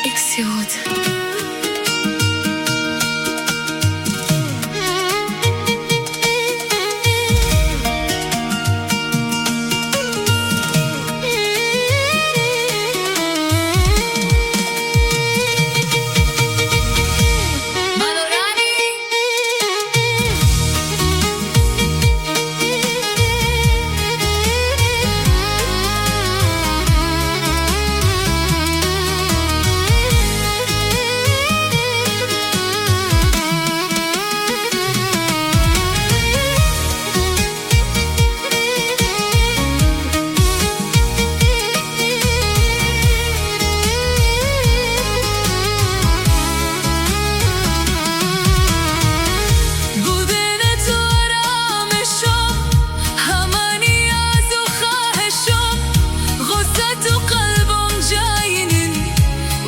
اکسیود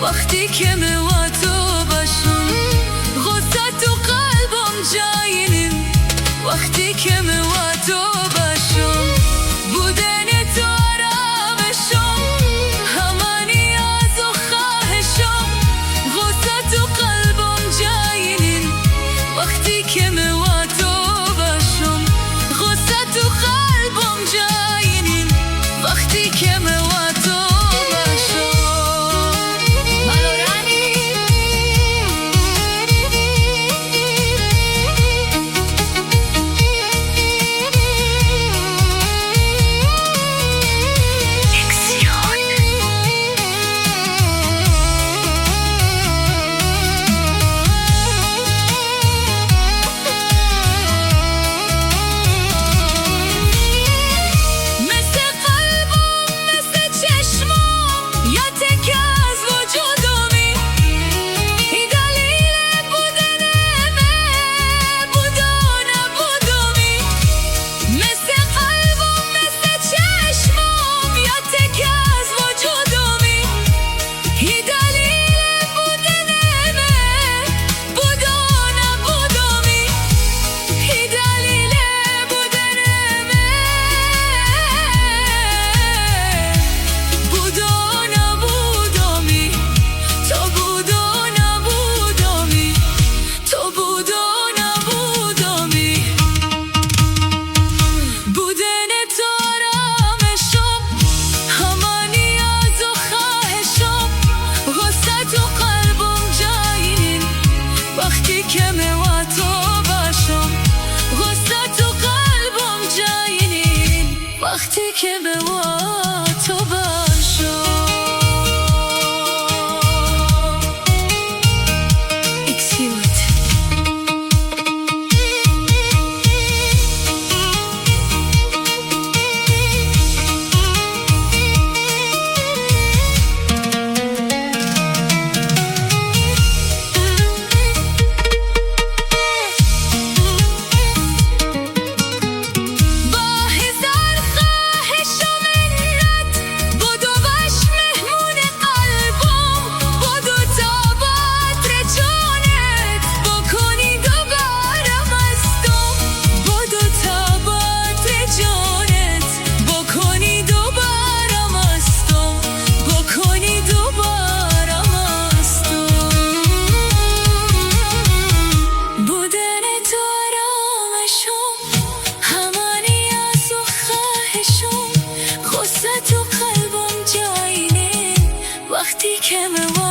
وقتی که من و تو باشم غصه تو قلبم جای نیم وقتی که من و تو باشم بودن تو آرامشم همه نیاز و خواهشم غصه تو قلبم جای نیم وقتی که من و تو باشم غصه تو قلبم جای نیم وقتی که من و تو وقتی که من و تو باشم غصه تو قلبم جای نیم وقتی که من و تو باشم اکسیود وقتی که من